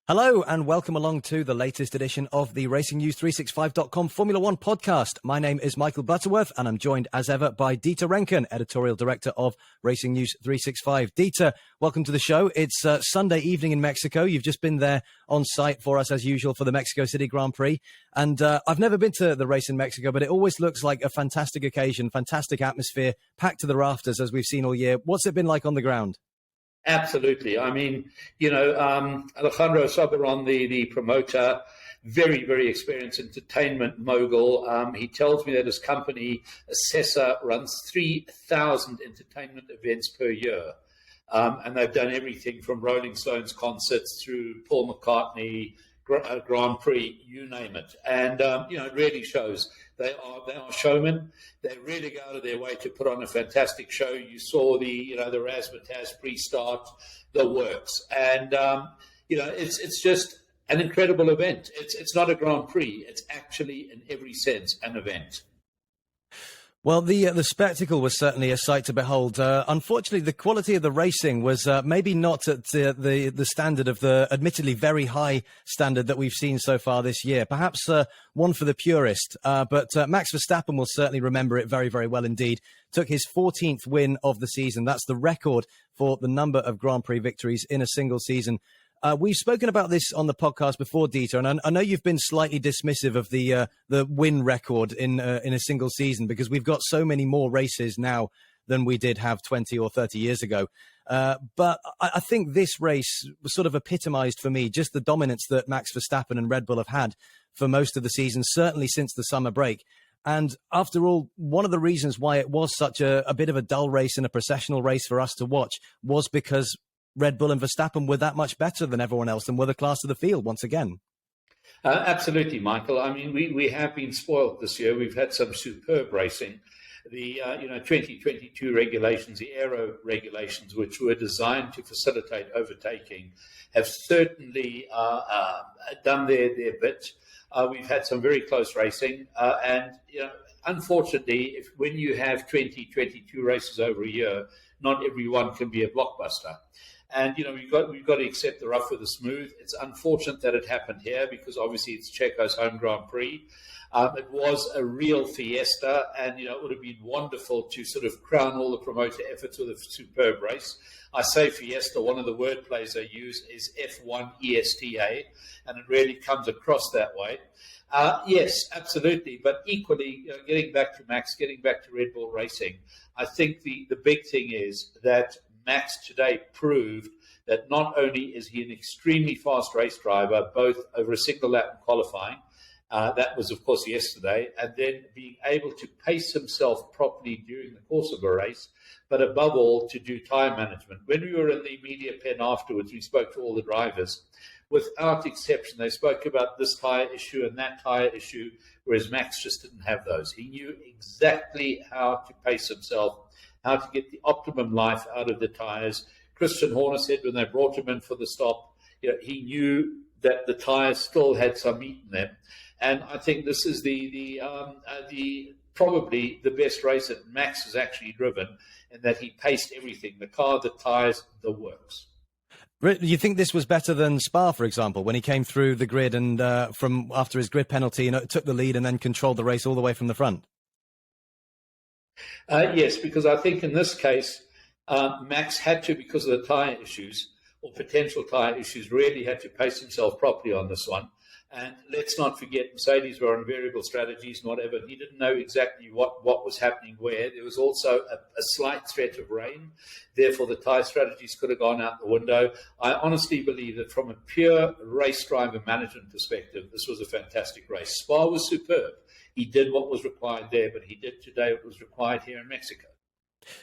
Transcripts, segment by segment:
Hello and welcome along to the latest edition of the RacingNews365.com Formula One podcast. My name is Michael Butterworth and I'm joined as ever by Dieter Rencken, Editorial Director of RacingNews365. Dieter, welcome to the show. It's Sunday evening in Mexico. You've just been there on site for us as usual for the Mexico City Grand Prix. And I've never been to the race in Mexico, but it always looks like a fantastic occasion, fantastic atmosphere, packed to the rafters as we've seen all year. What's it been like on the ground? Absolutely. I mean, Alejandro Soberon, the promoter, very, very experienced entertainment mogul. He tells me that his company, Assessor, runs 3,000 entertainment events per year. And they've done everything from Rolling Stones concerts through Paul McCartney, Grand Prix, you name it. And, it really shows they are showmen. They really go out of their way to put on a fantastic show. You saw the razzmatazz pre-start, the works. And, it's just an incredible event. It's not a Grand Prix. It's actually, in every sense, an event. Well, the spectacle was certainly a sight to behold. Unfortunately, the quality of the racing was maybe not at the standard of the admittedly very high standard that we've seen so far this year. Perhaps one for the purist, but Max Verstappen will certainly remember it very, very well indeed. Took his 14th win of the season. That's the record for the number of Grand Prix victories in a single season. We've spoken about this on the podcast before, Dieter, and I know you've been slightly dismissive of the win record in a single season because we've got so many more races now than we did have 20 or 30 years ago. But I think this race was sort of epitomized for me just the dominance that Max Verstappen and Red Bull have had for most of the season, certainly since the summer break. And after all, one of the reasons why it was such a bit of a dull race and a processional race for us to watch was because Red Bull and Verstappen were that much better than everyone else and were the class of the field once again. Absolutely, Michael. I mean, we have been spoiled this year. We've had some superb racing. The 2022 regulations, the aero regulations, which were designed to facilitate overtaking, have certainly done their bit. We've had some very close racing, and unfortunately, when you have 22 races over a year, not everyone can be a blockbuster. And, we've got to accept the rough with the smooth. It's unfortunate that it happened here because obviously it's Checo's home Grand Prix. It was a real fiesta, and, it would have been wonderful to sort of crown all the promoter efforts with a superb race. I say fiesta, one of the word plays I use is F1 ESTA, and it really comes across that way. Yes, absolutely. But equally, getting back to Max, getting back to Red Bull Racing, I think the big thing is that Max today proved that not only is he an extremely fast race driver, both over a single lap and qualifying, that was, of course, yesterday, and then being able to pace himself properly during the course of a race, but above all, to do tyre management. When we were in the media pen afterwards, we spoke to all the drivers. Without exception, they spoke about this tyre issue and that tyre issue, whereas Max just didn't have those. He knew exactly how to pace himself, how to get the optimum life out of the tyres. Christian Horner said when they brought him in for the stop, he knew that the tyres still had some meat in them. And I think this is the probably the best race that Max has actually driven, in that he paced everything, the car, the tyres, the works. You think this was better than Spa, for example, when he came through the grid and from after his grid penalty, took the lead and then controlled the race all the way from the front? Yes, because I think in this case, Max had to, because of the tyre issues or potential tyre issues, really had to pace himself properly on this one. And let's not forget, Mercedes were on variable strategies, whatever. He didn't know exactly what was happening where. There was also a slight threat of rain. Therefore, the tyre strategies could have gone out the window. I honestly believe that from a pure race driver management perspective, this was a fantastic race. Spa was superb. He did what was required there, but he did today what was required here in Mexico.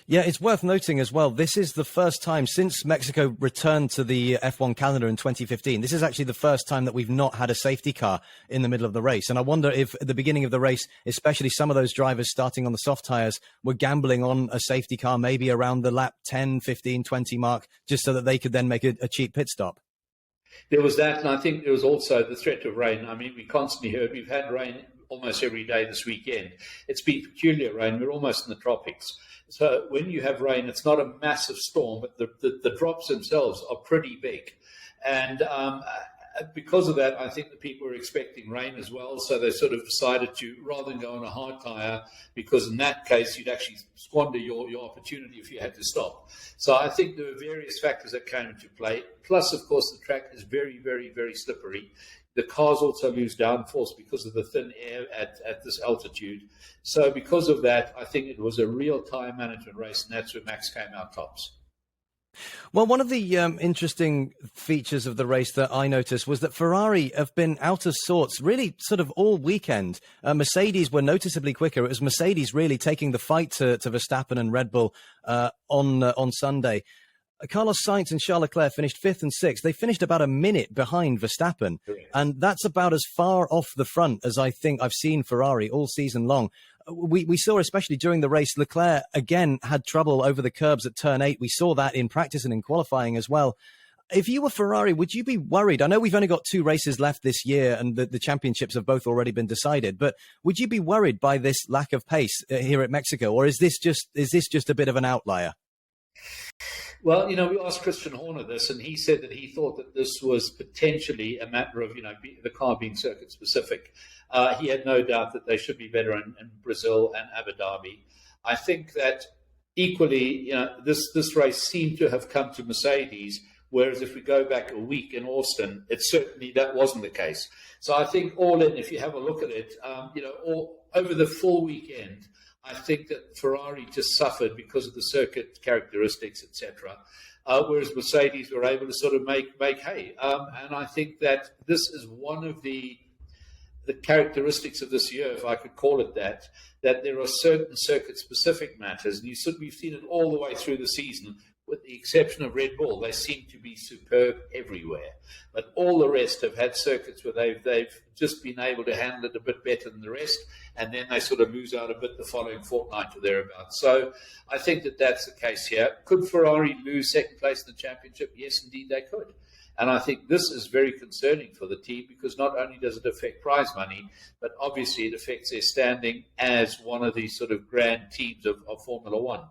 Yeah, it's worth noting as well, this is the first time since Mexico returned to the F1 calendar in 2015. This is actually the first time that we've not had a safety car in the middle of the race. And I wonder if at the beginning of the race, especially some of those drivers starting on the soft tyres were gambling on a safety car, maybe around the lap 10, 15, 20 mark, just so that they could then make a cheap pit stop. There was that, and I think there was also the threat of rain. I mean, we constantly heard we've had rain almost every day this weekend. It's been peculiar rain. We're almost in the tropics. So when you have rain, it's not a massive storm, but the drops themselves are pretty big. And because of that, I think the people were expecting rain as well, so they sort of decided to, rather than go on a hard tyre, because in that case you'd actually squander your opportunity if you had to stop. So I think there were various factors that came into play. Plus, of course, the track is very, very, very slippery. The cars also lose downforce because of the thin air at this altitude. So because of that, I think it was a real time management race, and that's where Max came out tops. Well, one of the interesting features of the race that I noticed was that Ferrari have been out of sorts really sort of all weekend. Mercedes were noticeably quicker. It was Mercedes really taking the fight to Verstappen and Red Bull on Sunday. Carlos Sainz and Charles Leclerc finished 5th and 6th. They finished about a minute behind Verstappen. And that's about as far off the front as I think I've seen Ferrari all season long. We saw, especially during the race, Leclerc again had trouble over the curbs at turn 8. We saw that in practice and in qualifying as well. If you were Ferrari, would you be worried? I know we've only got 2 races left this year and the championships have both already been decided, but would you be worried by this lack of pace here at Mexico? Or is this just a bit of an outlier? Well, we asked Christian Horner this, and he said that he thought that this was potentially a matter of, the car being circuit specific. He had no doubt that they should be better in Brazil and Abu Dhabi. I think that equally, this race seemed to have come to Mercedes, whereas if we go back a week in Austin, that wasn't the case. So I think all in, if you have a look at it, all over the full weekend, I think that Ferrari just suffered because of the circuit characteristics, etc. Whereas Mercedes were able to sort of make hay. And I think that this is one of the characteristics of this year, if I could call it that there are certain circuit-specific matters. And we've seen it all the way through the season, with the exception of Red Bull. They seem to be superb everywhere. But all the rest have had circuits where they've just been able to handle it a bit better than the rest, and then they sort of lose out a bit the following fortnight or thereabouts. So I think that that's the case here. Could Ferrari lose second place in the championship? Yes, indeed they could. And I think this is very concerning for the team, because not only does it affect prize money, but obviously it affects their standing as one of these sort of grand teams of Formula One.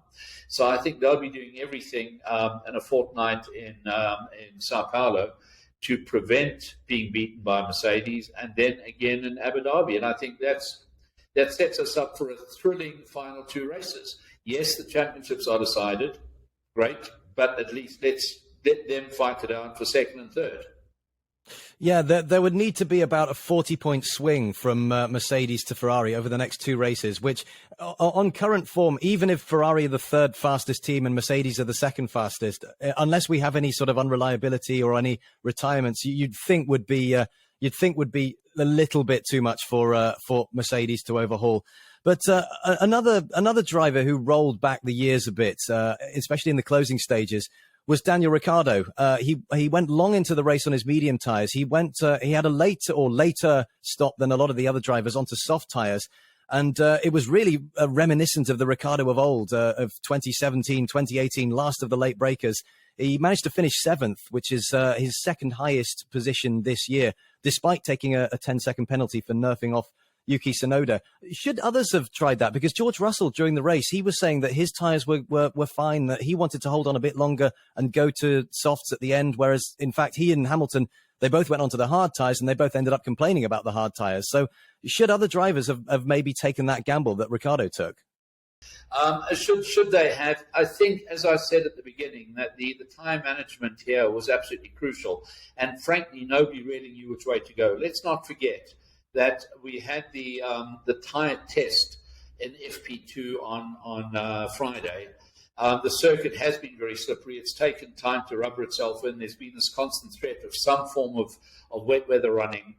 So I think they'll be doing everything in a fortnight in Sao Paulo to prevent being beaten by Mercedes, and then again in Abu Dhabi. And I think that sets us up for a thrilling final 2 races. Yes, the championships are decided. Great. But at least let's let them fight it out for second and third. Yeah, there would need to be about a 40-point swing from Mercedes to Ferrari over the next 2 races, which on current form, even if Ferrari are the 3rd fastest team and Mercedes are the 2nd fastest, unless we have any sort of unreliability or any retirements, you'd think would be a little bit too much for Mercedes to overhaul. But another driver who rolled back the years a bit, especially in the closing stages, was Daniel Ricciardo. He went long into the race on his medium tyres. He had a later stop than a lot of the other drivers onto soft tyres. And it was really reminiscent of the Ricciardo of old, of 2017, 2018, last of the late breakers. He managed to finish 7th, which is his 2nd highest position this year, despite taking a 10-second penalty for nerfing off Yuki Tsunoda. Should others have tried that? Because George Russell, during the race, he was saying that his tyres were fine, that he wanted to hold on a bit longer and go to softs at the end, whereas, in fact, he and Hamilton, they both went onto the hard tyres and they both ended up complaining about the hard tyres. So should other drivers have maybe taken that gamble that Ricciardo took? Should they have? I think, as I said at the beginning, that the time management here was absolutely crucial. And frankly, nobody really knew which way to go. Let's not forget that we had the tyre test in FP2 on Friday. The circuit has been very slippery. It's taken time to rubber itself in. There's been this constant threat of some form of wet weather running.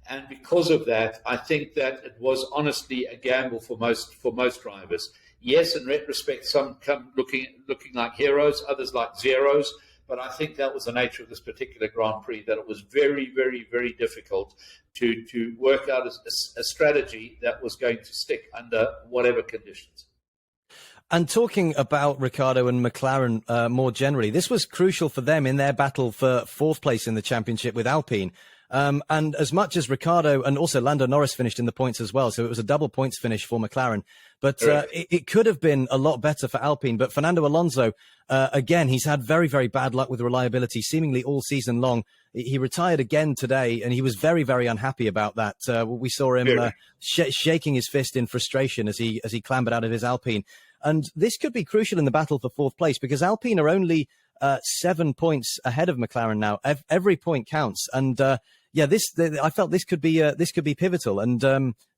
And because of that, I think that it was honestly a gamble for most drivers. Yes, in retrospect, some come looking like heroes, others like zeros. But I think that was the nature of this particular Grand Prix, that it was very, very, very difficult to work out a strategy that was going to stick under whatever conditions. And talking about Ricciardo and McLaren more generally, this was crucial for them in their battle for 4th place in the championship with Alpine. And as much as Ricciardo and also Lando Norris finished in the points as well, so it was a double points finish for McLaren. But it could have been a lot better for Alpine. But Fernando Alonso, again, he's had very, very bad luck with reliability, seemingly all season long. He retired again today, and he was very, very unhappy about that. We saw him shaking his fist in frustration as he clambered out of his Alpine. And this could be crucial in the battle for fourth place, because Alpine are only 7 points ahead of McLaren now. Every point counts. And I felt this could be pivotal, and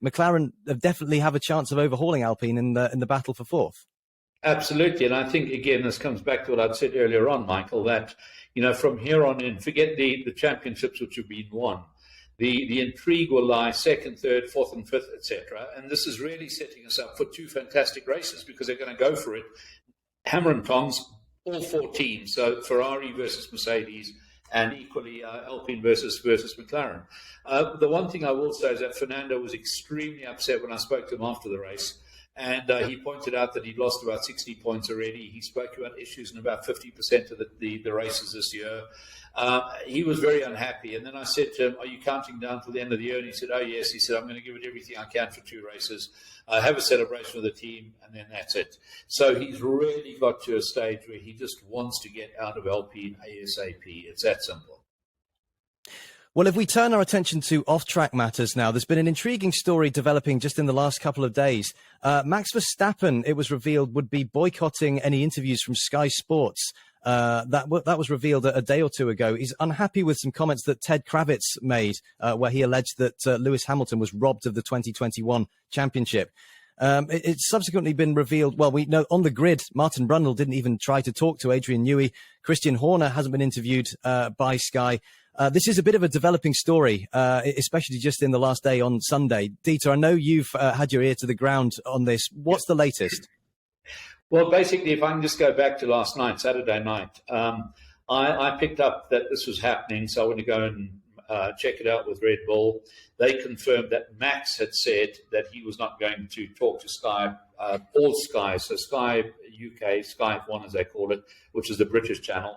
McLaren definitely have a chance of overhauling Alpine in the battle for fourth. Absolutely, and I think again this comes back to what I'd said earlier on, Michael. That from here on in, forget the championships which have been won. The intrigue will lie second, third, fourth, and fifth, etc. And this is really setting us up for two fantastic races, because they're going to go for it, hammer and tongs, all four teams. So Ferrari versus Mercedes, and equally Alpine versus McLaren. The one thing I will say is that Fernando was extremely upset when I spoke to him after the race. And he pointed out that he'd lost about 60 points already. He spoke about issues in about 50% of the races this year. He was very unhappy. And then I said to him, "Are you counting down to the end of the year?" And he said, "Oh, yes." He said, "I'm going to give it everything I can for two races. Have a celebration with the team, and then that's it." So he's really got to a stage where he just wants to get out of Alpine ASAP. It's that simple. Well, if we turn our attention to off-track matters now, there's been an intriguing story developing just in the last couple of days. Max Verstappen, it was revealed, would be boycotting any interviews from Sky Sports. That was revealed a day or two ago. He's unhappy with some comments that Ted Kravitz made, where he alleged that Lewis Hamilton was robbed of the 2021 championship. It's subsequently been revealed, well, we know on the grid, Martin Brundle didn't even try to talk to Adrian Newey. Christian Horner hasn't been interviewed by Sky. This is a bit of a developing story, especially just in the last day on Sunday. Dieter, I know you've had your ear to the ground on this. What's the latest? Well, basically, if I can just go back to last night, Saturday night, I picked up that this was happening, so I went to go and check it out with Red Bull. They confirmed that Max had said that he was not going to talk to Sky, all Sky, so Sky UK, Sky F1 as they call it, which is the British channel,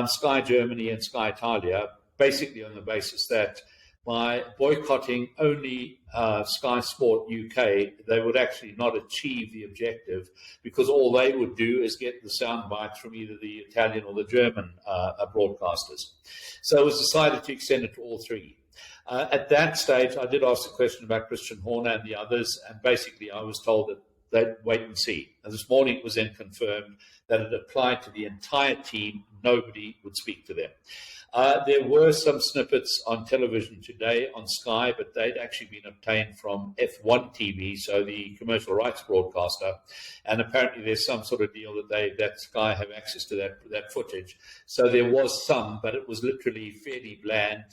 Sky Germany and Sky Italia, basically on the basis that by boycotting only Sky Sport UK, they would actually not achieve the objective, because all they would do is get the sound bites from either the Italian or the German broadcasters. So it was decided to extend it to all three. At that stage, I did ask a question about Christian Horner and the others, and basically I was told that they'd wait and see. And this morning it was then confirmed that it applied to the entire team. Nobody would speak to them. There were some snippets on television today on Sky, but they'd actually been obtained from F1 TV, so the commercial rights broadcaster. And apparently there's some sort of deal that Sky have access to that footage. So there was some, but it was literally fairly bland,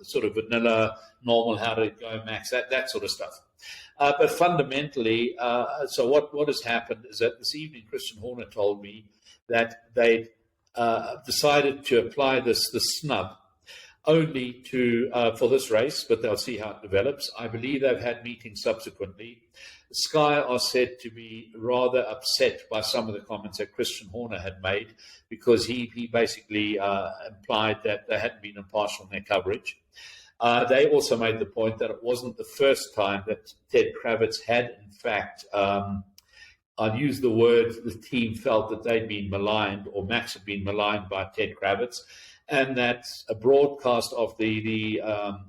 sort of vanilla, normal, how did it go, Max, that sort of stuff. But fundamentally, so what has happened is that this evening Christian Horner told me that they'd decided to apply this snub only for this race, but they'll see how it develops. I believe they've had meetings subsequently. Sky are said to be rather upset by some of the comments that Christian Horner had made, because he basically implied that they hadn't been impartial in their coverage. They also made the point that it wasn't the first time that Ted Kravitz had, in fact, I'd use the word, the team felt that they'd been maligned, or Max had been maligned by Ted Kravitz, and that a broadcast of the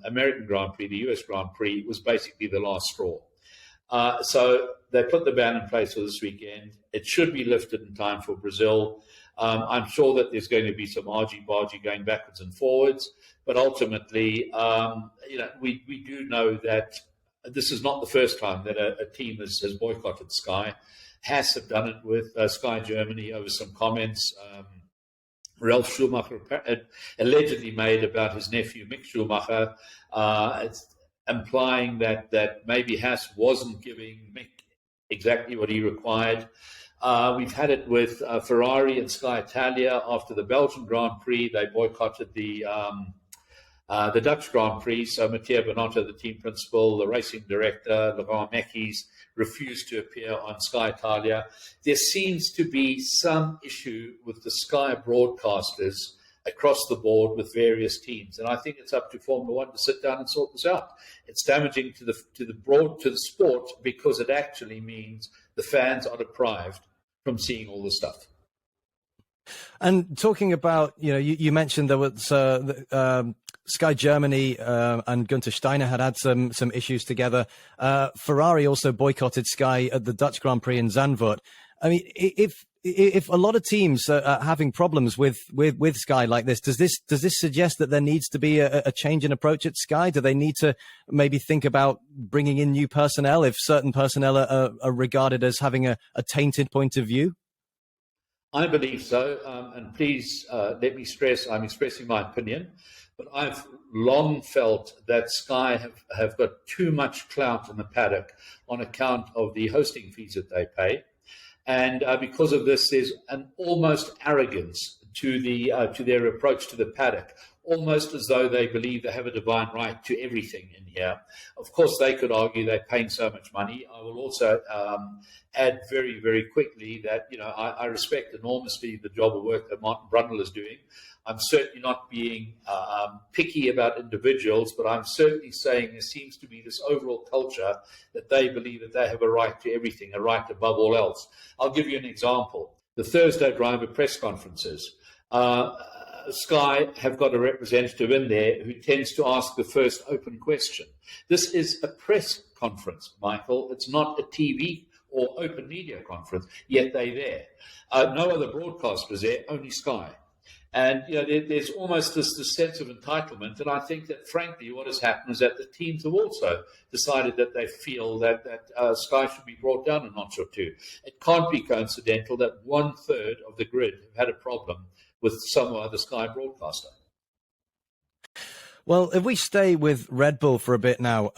American Grand Prix, the US Grand Prix, was basically the last straw. So they put the ban in place for this weekend. It should be lifted in time for Brazil. I'm sure that there's going to be some argy-bargy going backwards and forwards, but ultimately, we do know that this is not the first time that a team has boycotted Sky. Haas have done it with Sky Germany over some comments Ralf Schumacher allegedly made about his nephew Mick Schumacher, implying that maybe Haas wasn't giving Mick exactly what he required. We've had it with Ferrari and Sky Italia after the Belgian Grand Prix. They boycotted the Dutch Grand Prix. So Mattia Binotto, the team principal, the racing director, Laurent Mekies, refused to appear on Sky Italia. There seems to be some issue with the Sky broadcasters across the board with various teams. And I think it's up to Formula One to sit down and sort this out. It's damaging to the sport because it actually means the fans are deprived from seeing all this stuff. And talking about, you mentioned there was Sky Germany and Günther Steiner had some issues together. Ferrari also boycotted Sky at the Dutch Grand Prix in Zandvoort. I mean, if a lot of teams are having problems with Sky like this, does this suggest that there needs to be a change in approach at Sky? Do they need to maybe think about bringing in new personnel if certain personnel are regarded as having a tainted point of view? I believe so, and please let me stress, I'm expressing my opinion, but I've long felt that Sky have got too much clout in the paddock on account of the hosting fees that they pay. And because of this, there's an almost arrogance to their approach to the paddock, almost as though they believe they have a divine right to everything in here. Of course, they could argue they're paying so much money. I will also add very, very quickly that, I respect enormously the job of work that Martin Brundle is doing. I'm certainly not being picky about individuals, but I'm certainly saying there seems to be this overall culture that they believe that they have a right to everything, a right above all else. I'll give you an example. The Thursday driver press conferences. Sky have got a representative in there who tends to ask the first open question. This is a press conference, Michael. It's not a TV or open media conference, yet they're there. No other broadcaster is there, only Sky. And there's almost this sense of entitlement. And I think that, frankly, what has happened is that the teams have also decided that they feel that Sky should be brought down a notch or two. It can't be coincidental that 1/3 of the grid have had a problem with some other Sky broadcaster. Well, if we stay with Red Bull for a bit now,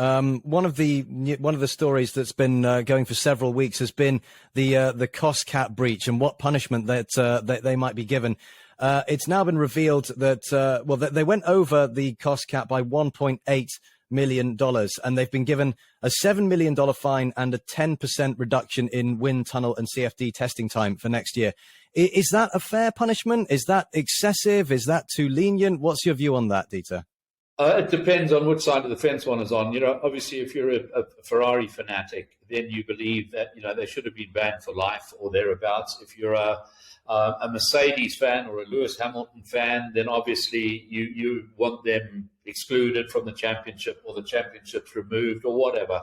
one of the stories that's been going for several weeks has been the cost cap breach and what punishment that they might be given. It's now been revealed that that they went over the cost cap by $1.8 million, and they've been given a $7 million fine and a 10% reduction in wind tunnel and CFD testing time for next year. Is that a fair punishment? Is that excessive? Is that too lenient? What's your view on that, Dieter? It depends on which side of the fence one is on. Obviously, if you're a Ferrari fanatic, then you believe that, they should have been banned for life or thereabouts. If you're a Mercedes fan or a Lewis Hamilton fan, then obviously you want them excluded from the championship or the championships removed or whatever.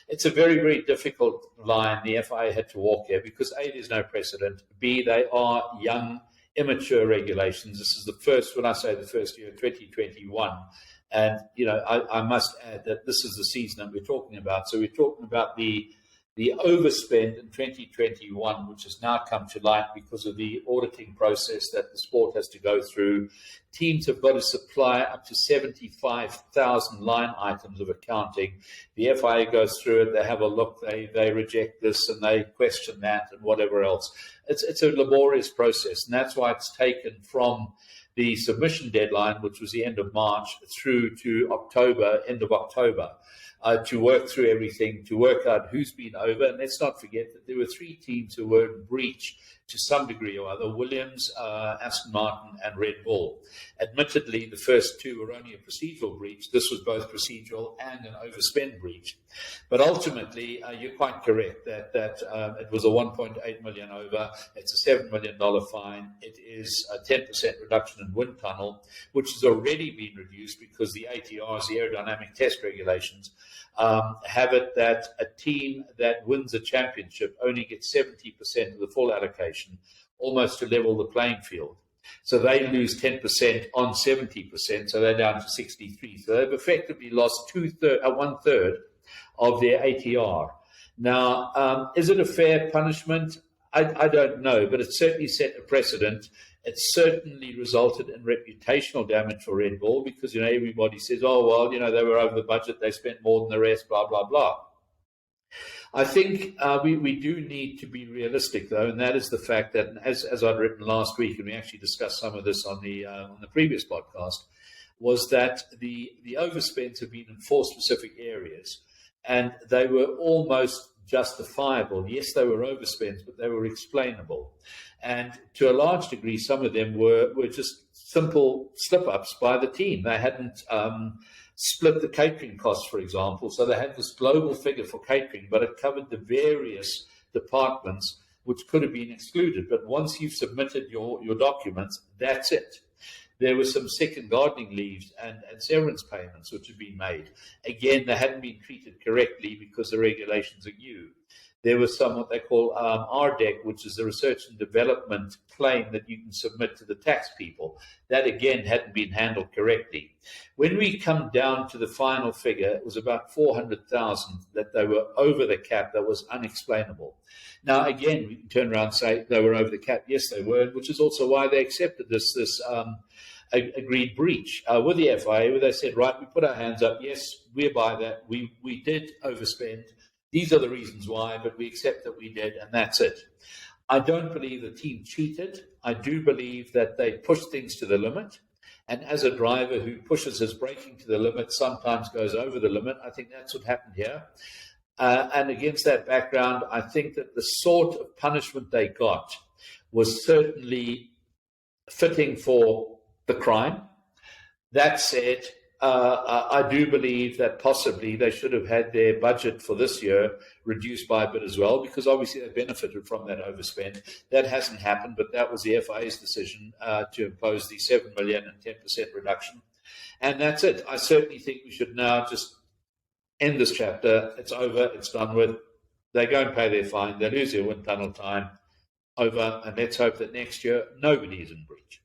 It's a very, very difficult line the FIA had to walk here because A, there's no precedent. B, they are young, immature regulations. This is the first, when I say the first year, 2021. And, I must add that this is the season that we're talking about. So we're talking about the overspend in 2021, which has now come to light because of the auditing process that the sport has to go through. Teams have got to supply up to 75,000 line items of accounting. The FIA goes through it, they have a look, they reject this and they question that and whatever else. It's a laborious process, and that's why it's taken from the submission deadline, which was the end of March, through to end of October. To work through everything, to work out who's been over. And let's not forget that there were 3 teams who were in breach to some degree or other: Williams, Aston Martin, and Red Bull. Admittedly, the first 2 were only a procedural breach. This was both procedural and an overspend breach. But ultimately, you're quite correct that it was a $1.8 million over. It's a $7 million fine. It is a 10% reduction in wind tunnel, which has already been reduced because the ATRs, the aerodynamic test regulations, have it that a team that wins a championship only gets 70% of the full allocation, almost to level the playing field. So they lose 10% on 70%, so they're down to 63. So they've effectively lost 1/3 of their ATR. Now, is it a fair punishment? I don't know, but it certainly set a precedent. It certainly resulted in reputational damage for Red Bull because, everybody says, oh, well, they were over the budget, they spent more than the rest, blah, blah, blah. I think we do need to be realistic, though, and that is the fact that, as I'd written last week, and we actually discussed some of this on the previous podcast, was that the overspends have been in 4 specific areas, and they were almost justifiable. Yes, they were overspends, but they were explainable. And to a large degree, some of them were just simple slip-ups by the team. They hadn't split the catering costs, for example. So they had this global figure for catering, but it covered the various departments which could have been excluded. But once you've submitted your documents, that's it. There were some second gardening leaves and severance payments which had been made. Again, they hadn't been treated correctly because the regulations are new. There was some what they call RDEC, which is the research and development claim that you can submit to the tax people. That, again, hadn't been handled correctly. When we come down to the final figure, it was about 400,000 that they were over the cap. That was unexplainable. Now, again, we can turn around and say they were over the cap. Yes, they were, which is also why they accepted this agreed breach with the FIA, where they said, right, we put our hands up. Yes, we're by that. We did overspend. These are the reasons why, but we accept that we did, and that's it. I don't believe the team cheated. I do believe that they pushed things to the limit. And as a driver who pushes his braking to the limit sometimes goes over the limit, I think that's what happened here. And against that background, I think that the sort of punishment they got was certainly fitting for the crime. That said, I do believe that possibly they should have had their budget for this year reduced by a bit as well, because obviously they benefited from that overspend. That hasn't happened, but that was the FIA's decision to impose the $7 million and 10% reduction. And that's it. I certainly think we should now just end this chapter. It's over. It's done with. They go and pay their fine. They lose their wind tunnel time. Over. And let's hope that next year nobody is in breach.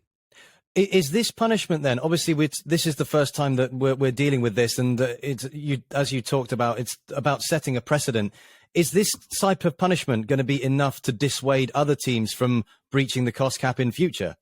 Is this punishment then? Obviously, this is the first time that we're dealing with this, and as you talked about, it's about setting a precedent. Is this type of punishment going to be enough to dissuade other teams from breaching the cost cap in future?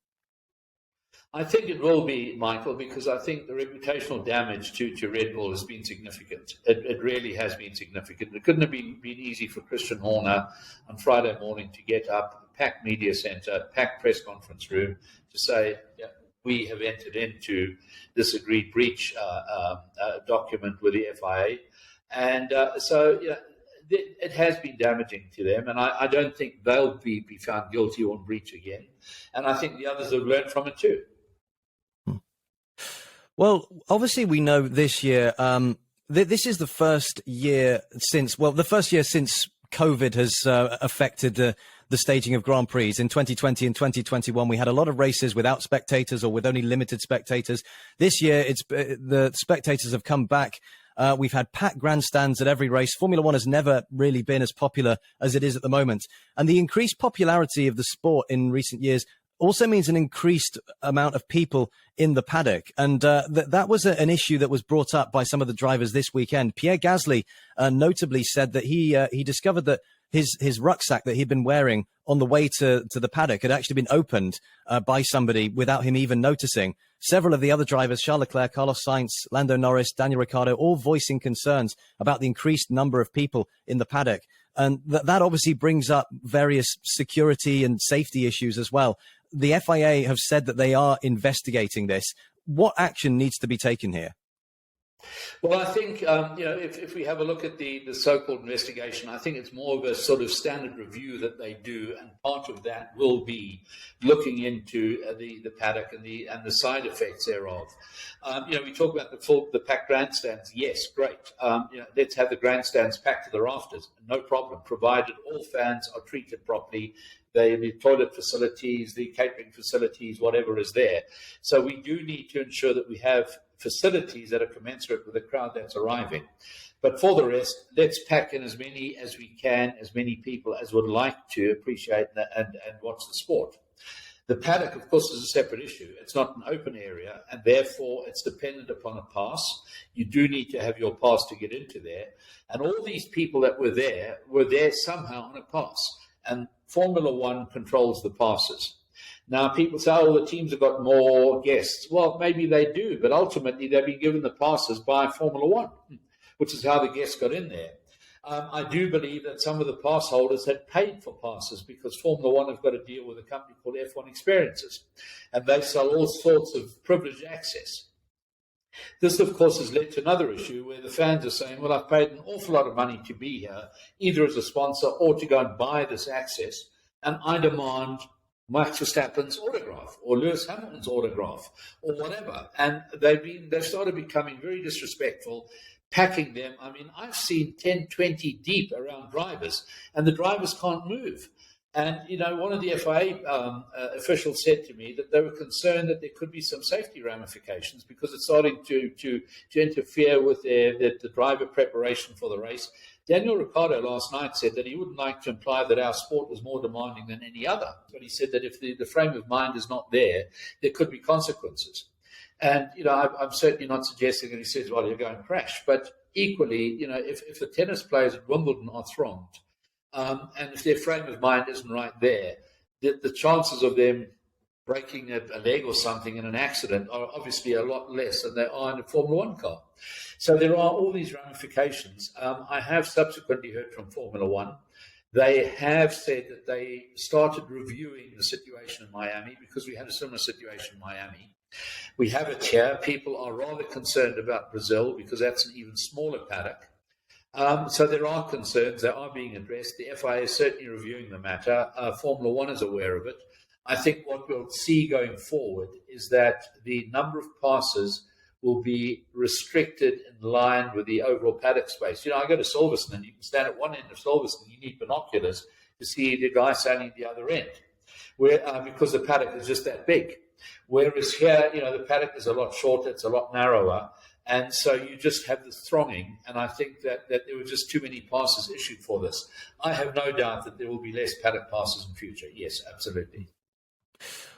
I think it will be, Michael, because I think the reputational damage to Red Bull has been significant. It really has been significant. It couldn't have been easy for Christian Horner on Friday morning to get up, packed media center, packed press conference room to say, yeah, we have entered into this agreed breach document with the FIA. And so it has been damaging to them. And I don't think they'll be found guilty on breach again. And I think the others have learned from it too. Well, obviously, we know this year, this is the first year since COVID has affected the staging of Grand Prix. In 2020 and 2021, we had a lot of races without spectators or with only limited spectators. This year, the spectators have come back. We've had packed grandstands at every race. Formula One has never really been as popular as it is at the moment. And the increased popularity of the sport in recent years also means an increased amount of people in the paddock. And that was an issue that was brought up by some of the drivers this weekend. Pierre Gasly notably said that he discovered that his rucksack that he'd been wearing on the way to the paddock had actually been opened by somebody without him even noticing. Several of the other drivers, Charles Leclerc, Carlos Sainz, Lando Norris, Daniel Ricciardo, all voicing concerns about the increased number of people in the paddock. And that obviously brings up various security and safety issues as well. The FIA have said that they are investigating this. What action needs to be taken here? Well, I think, if we have a look at the so-called investigation, I think it's more of a sort of standard review that they do, and part of that will be looking into the paddock and the side effects thereof. We talk about the packed grandstands. Yes, great. Let's have the grandstands packed to the rafters. No problem, provided all fans are treated properly. The toilet facilities, the catering facilities, whatever is there. So we do need to ensure that we have facilities that are commensurate with the crowd that's arriving. But for the rest, let's pack in as many as we can, as many people as would like to appreciate and watch the sport. The paddock, of course, is a separate issue. It's not an open area, and therefore it's dependent upon a pass. You do need to have your pass to get into there. And all these people that were there somehow on a pass. And Formula One controls the passes. Now, people say, the teams have got more guests. Well, maybe they do, but ultimately they've been given the passes by Formula One, which is how the guests got in there. I do believe that some of the pass holders had paid for passes because Formula One have got to deal with a company called F1 Experiences, and they sell all sorts of privileged access. This, of course, has led to another issue where the fans are saying, well, I've paid an awful lot of money to be here, either as a sponsor or to go and buy this access, and I demand Max Verstappen's autograph or Lewis Hamilton's autograph or whatever. And they've started becoming very disrespectful, packing them. I mean, I've seen 10, 20 deep around drivers, and the drivers can't move. And, one of the FIA officials said to me that they were concerned that there could be some safety ramifications because it's starting to interfere with the driver preparation for the race. Daniel Ricciardo last night said that he wouldn't like to imply that our sport was more demanding than any other. But he said that if the frame of mind is not there, there could be consequences. And, I'm certainly not suggesting that he says, well, you're going to crash. But equally, if the tennis players at Wimbledon are thronged, and if their frame of mind isn't right there, the chances of them breaking a leg or something in an accident are obviously a lot less than they are in a Formula One car. So there are all these ramifications. I have subsequently heard from Formula One. They have said that they started reviewing the situation in Miami because we had a similar situation in Miami. We have it here. People are rather concerned about Brazil because that's an even smaller paddock. So there are concerns that are being addressed. The FIA is certainly reviewing the matter. Formula One is aware of it. I think what we'll see going forward is that the number of passes will be restricted in line with the overall paddock space. I go to Silverstone, and you can stand at one end of Silverstone, you need binoculars to see the guy standing at the other end, because the paddock is just that big. Whereas here, the paddock is a lot shorter, it's a lot narrower, and so you just have this thronging, and I think that there were just too many passes issued for this. I have no doubt that there will be less paddock passes in future. Yes, absolutely.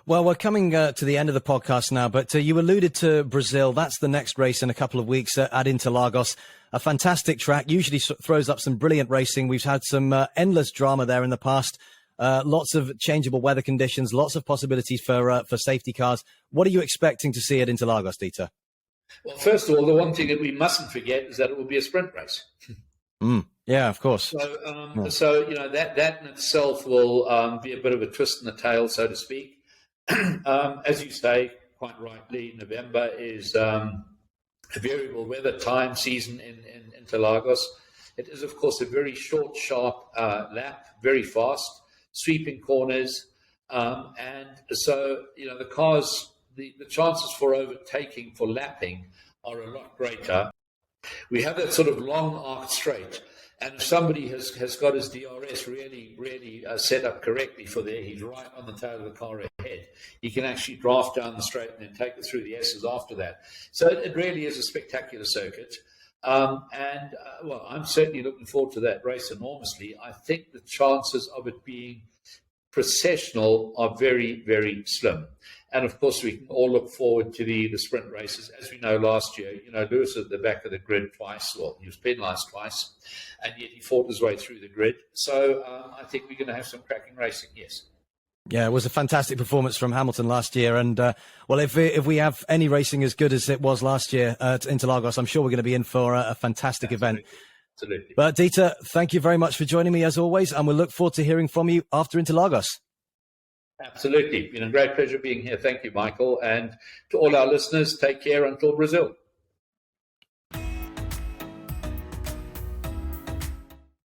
Well, we're coming to the end of the podcast now, but you alluded to Brazil. That's the next race in a couple of weeks at Interlagos. A fantastic track, usually throws up some brilliant racing. We've had some endless drama there in the past. Lots of changeable weather conditions, lots of possibilities for safety cars. What are you expecting to see at Interlagos, Dieter? Well, first of all, the one thing that we mustn't forget is that it will be a sprint race. Yeah, of course. So that in itself will be a bit of a twist in the tail, so to speak. As you say, quite rightly, November is a variable weather time season in Interlagos. It is, of course, a very short, sharp lap, very fast, sweeping corners. And so, the cars, the chances for overtaking, for lapping, are a lot greater. We have that sort of long arced straight. And if somebody has got his DRS really set up correctly for there, he's right on the tail of the car ahead. He can actually draft down the straight and then take it through the S's after that. So it really is a spectacular circuit. Well, I'm certainly looking forward to that race enormously. I think the chances of it being processional are very, very slim. And of course, we can all look forward to the sprint races. As we know, last year, Lewis was at the back of the grid twice. Well, he was penalised twice, and yet he fought his way through the grid. So I think we're going to have some cracking racing, yes. Yeah, it was a fantastic performance from Hamilton last year. And, well, if we have any racing as good as it was last year at Interlagos, I'm sure we're going to be in for a fantastic event. Absolutely. But, Dieter, thank you very much for joining me, as always, and we'll look forward to hearing from you after Interlagos. Absolutely. It's been a great pleasure being here. Thank you, Michael. And to all our listeners, take care until Brazil.